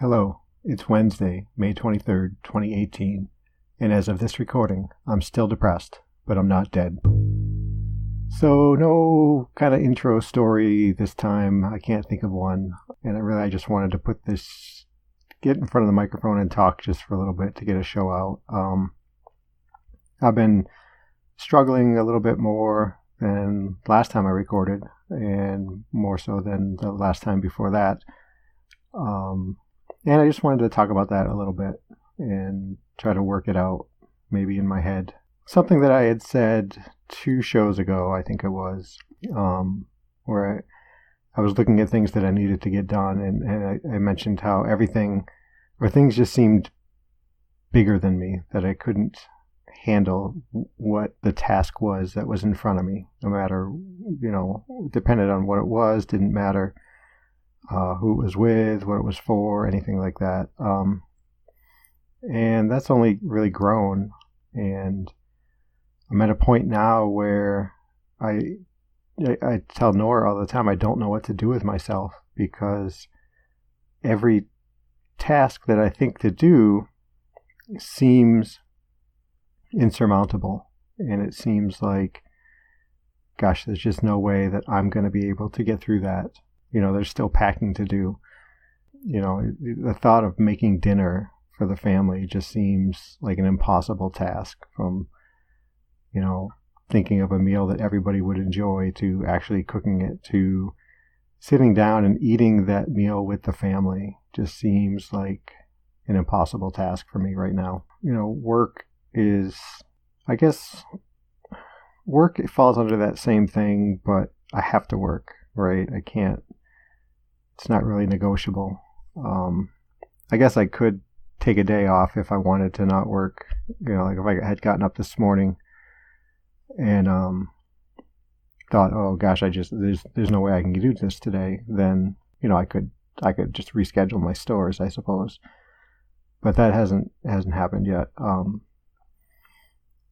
Hello, it's Wednesday, May 23rd, 2018, and as of this recording, I'm still depressed, but I'm not dead. So no kind of intro story this time. I can't think of one, and I just wanted to get in front of the microphone and talk just for a little bit to get a show out. I've been struggling a little bit more than last time I recorded, and more so than the last time before that. And I just wanted to talk about that a little bit and try to work it out, maybe in my head. Something that I had said 2 shows ago, I think it was, where I was looking at things that I needed to get done, and I mentioned how things just seemed bigger than me, that I couldn't handle what the task was that was in front of me, no matter, depended on what it was, didn't matter. Who it was with, what it was for, anything like that. And that's only really grown. And I'm at a point now where I tell Nora all the time, I don't know what to do with myself, because every task that I think to do seems insurmountable. And it seems like, gosh, there's just no way that I'm going to be able to get through that. There's still packing to do. The thought of making dinner for the family just seems like an impossible task, from, thinking of a meal that everybody would enjoy, to actually cooking it, to sitting down and eating that meal with the family. Just seems like an impossible task for me right now. Work is, I guess, it falls under that same thing, but I have to work, right? I can't. It's not really negotiable. I guess I could take a day off if I wanted to not work. Like if I had gotten up this morning and thought, oh gosh, there's no way I can do this today, then I could just reschedule my stores, I suppose. But that hasn't happened yet.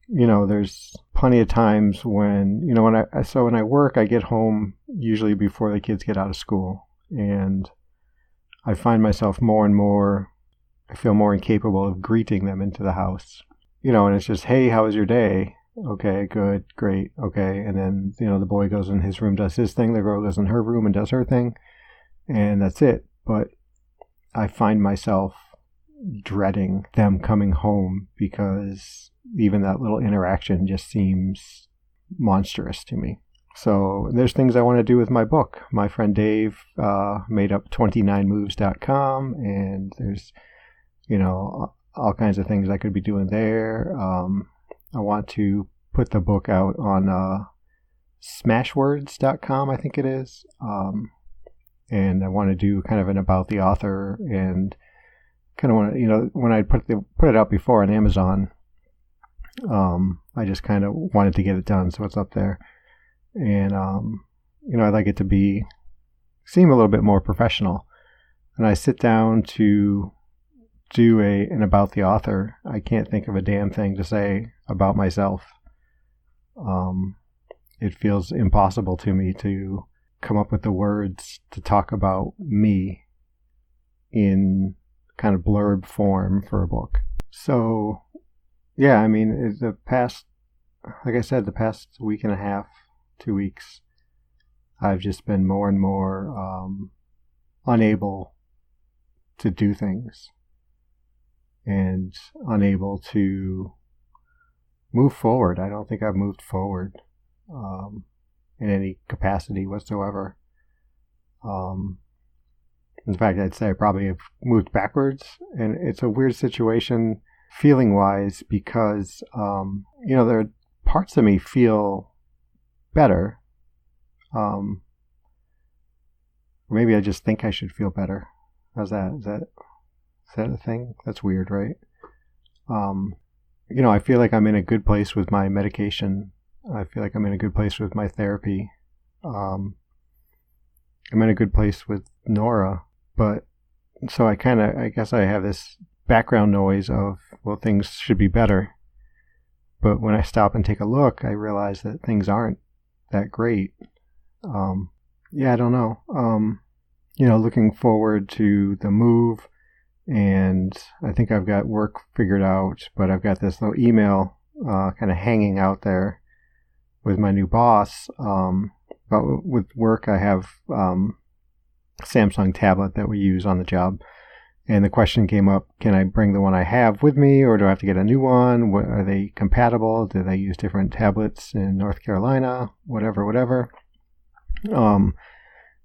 There's plenty of times when when I work, I get home usually before the kids get out of school. And I find myself more and more, I feel more incapable of greeting them into the house. And it's just, hey, how was your day? Okay, good, great, okay. And then, the boy goes in his room, does his thing. The girl goes in her room and does her thing. And that's it. But I find myself dreading them coming home, because even that little interaction just seems monstrous to me. So there's things I want to do with my book. My friend Dave made up 29moves.com, and there's, all kinds of things I could be doing there. I want to put the book out on smashwords.com, I think it is. And I want to do kind of an about the author, and kind of want to, when I put it out before on Amazon, I just kind of wanted to get it done, so it's up there. And, I'd like it to seem a little bit more professional. And I sit down to do an about the author, I can't think of a damn thing to say about myself. It feels impossible to me to come up with the words to talk about me in kind of blurb form for a book. So, yeah, the past week and a half, 2 weeks, I've just been more and more unable to do things, and unable to move forward. I don't think I've moved forward in any capacity whatsoever. In fact, I'd say I probably have moved backwards, and it's a weird situation feeling-wise, because there are parts of me feel better. Maybe I just think I should feel better. How's that? Is that a thing? That's weird, right? I feel like I'm in a good place with my medication. I feel like I'm in a good place with my therapy. I'm in a good place with Nora, but so I guess I have this background noise of, well, things should be better. But when I stop and take a look, I realize that things aren't that great. I don't know. Looking forward to the move, and I think I've got work figured out, but I've got this little email kind of hanging out there with my new boss. But with work, I have Samsung tablet that we use on the job. And the question came up, can I bring the one I have with me, or do I have to get a new one? Are they compatible? Do they use different tablets in North Carolina? Whatever.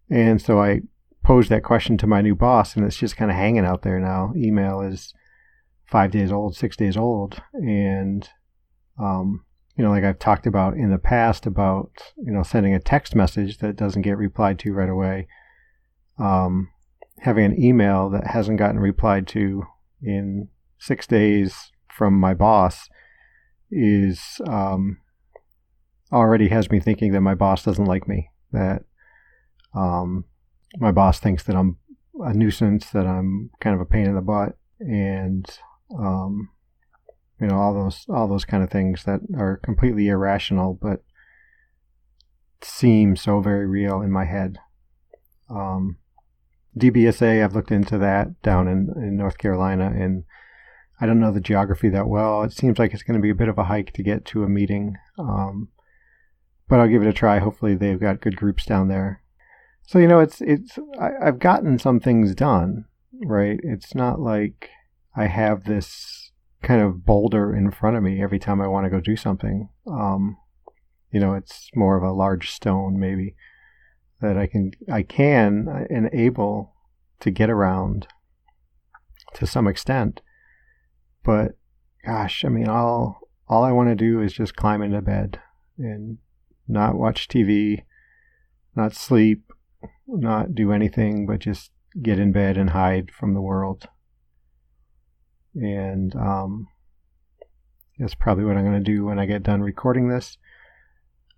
And so I posed that question to my new boss, and it's just kind of hanging out there now. Email is 5 days old, 6 days old. And, like I've talked about in the past about, sending a text message that doesn't get replied to right away. Having an email that hasn't gotten replied to in 6 days from my boss is already has me thinking that my boss doesn't like me, that my boss thinks that I'm a nuisance, that I'm kind of a pain in the butt, and all those kind of things that are completely irrational but seem so very real in my head. DBSA, I've looked into that down in North Carolina, and I don't know the geography that well. It seems like it's going to be a bit of a hike to get to a meeting, but I'll give it a try. Hopefully they've got good groups down there. So, I've gotten some things done, right? It's not like I have this kind of boulder in front of me every time I want to go do something. It's more of a large stone maybe that I can and able to get around to some extent. But gosh, all I want to do is just climb into bed and not watch TV, not sleep, not do anything but just get in bed and hide from the world. And that's probably what I'm going to do when I get done recording this.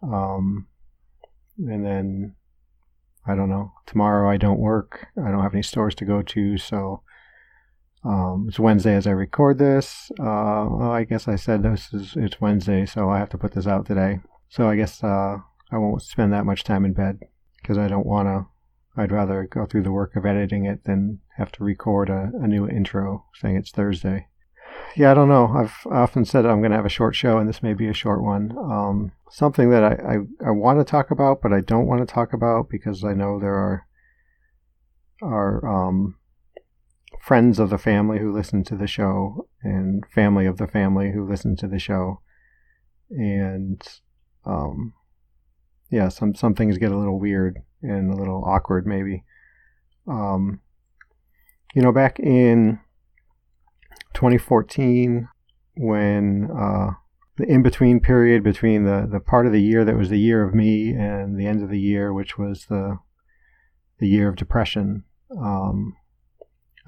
And then I don't know. Tomorrow I don't work. I don't have any stores to go to, so it's Wednesday as I record this. I guess I said it's Wednesday, so I have to put this out today. So I guess I won't spend that much time in bed because I don't want to. I'd rather go through the work of editing it than have to record a new intro saying it's Thursday. Yeah, I don't know. I've often said I'm going to have a short show, and this may be a short one. Something that I want to talk about, but I don't want to talk about because I know there are friends of the family who listen to the show and family of the family who listen to the show. And some things get a little weird and a little awkward maybe. Back in 2014, when the in-between period between the part of the year that was the year of me and the end of the year, which was the year of depression,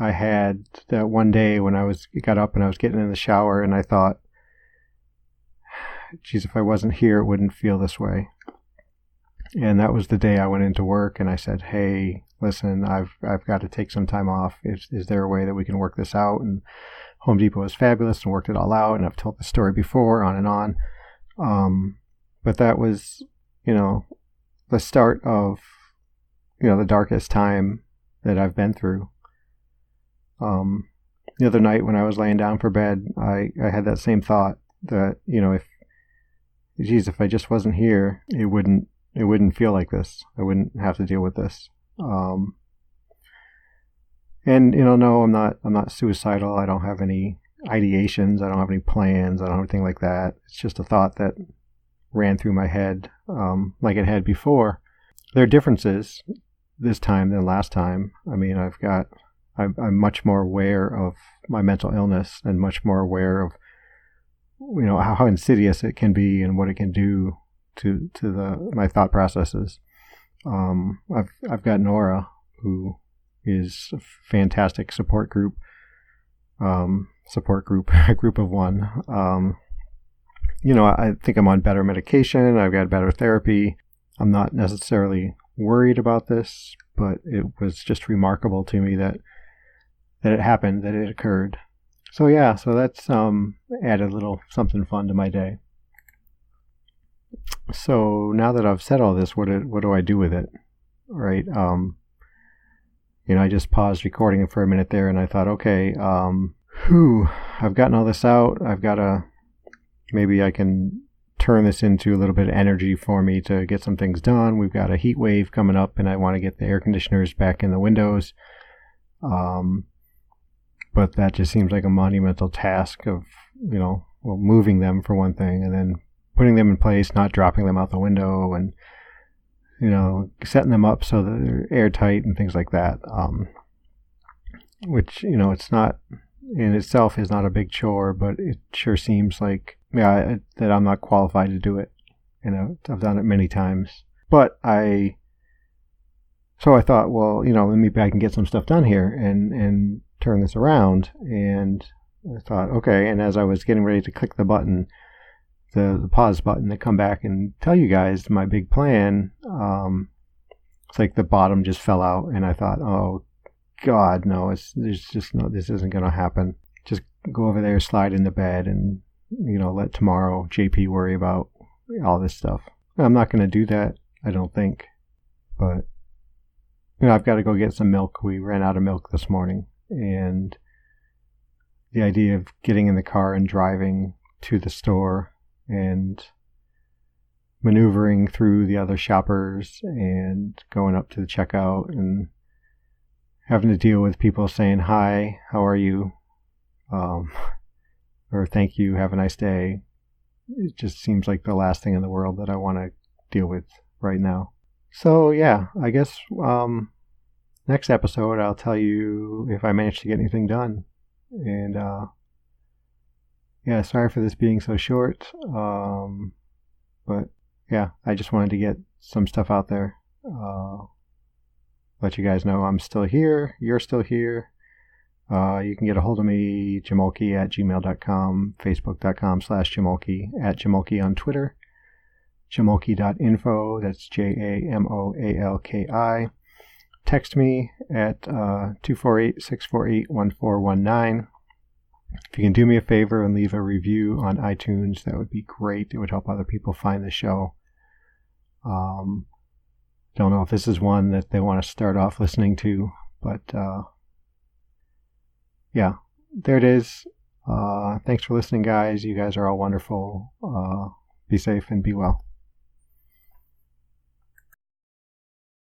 I had that one day when I got up and I was getting in the shower and I thought, geez, if I wasn't here, it wouldn't feel this way. And that was the day I went into work and I said, hey, listen, I've got to take some time off. Is there a way that we can work this out? And Home Depot was fabulous and worked it all out. And I've told the story before, on and on. But that was, the start of, the darkest time that I've been through. The other night when I was laying down for bed, I had that same thought that, if I just wasn't here, it wouldn't feel like this. I wouldn't have to deal with this. And no, I'm not suicidal. I don't have any ideations. I don't have any plans. I don't have anything like that. It's just a thought that ran through my head, like it had before. There are differences this time than last time. I'm much more aware of my mental illness and much more aware of, how insidious it can be and what it can do to my thought processes. I've got Nora, who is a fantastic support group, a group of one. I think I'm on better medication. I've got better therapy. I'm not necessarily worried about this, but it was just remarkable to me that it happened, that it occurred. So that's added a little something fun to my day. So now that I've said all this, what do I do with it? Right? I just paused recording for a minute there, and I thought, okay, I've gotten all this out. Maybe I can turn this into a little bit of energy for me to get some things done. We've got a heat wave coming up, and I want to get the air conditioners back in the windows. But that just seems like a monumental task of, moving them for one thing, and then putting them in place, not dropping them out the window, and, setting them up so that they're airtight and things like that. Which, it's not, in itself is not a big chore, but it sure seems like, that I'm not qualified to do it. I've done it many times. But so I thought, well, maybe I can get some stuff done here and turn this around. And I thought, okay. And as I was getting ready to click the button, the pause button, to come back and tell you guys my big plan, it's like the bottom just fell out. And I thought, oh, God, no, there's just no, this isn't going to happen. Just go over there, slide into bed, and, let tomorrow JP worry about all this stuff. I'm not going to do that, I don't think. But, I've got to go get some milk. We ran out of milk this morning. And the idea of getting in the car and driving to the store and maneuvering through the other shoppers and going up to the checkout and having to deal with people saying, hi, how are you? Or thank you, have a nice day. It just seems like the last thing in the world that I want to deal with right now. So yeah, I guess next episode I'll tell you if I managed to get anything done. And yeah, sorry for this being so short. But yeah, I just wanted to get some stuff out there. Let you guys know I'm still here. You're still here. You can get a hold of me, jamoalki@gmail.com, facebook.com/jamoalki, @jamoalki on Twitter, jamoalki.info, that's JAMOALKI. Text me at 248-648-1419. If you can do me a favor and leave a review on iTunes, that would be great. It would help other people find the show. Don't know if this is one that they want to start off listening to, but yeah, there it is. Thanks for listening, guys. You guys are all wonderful. Be safe and be well.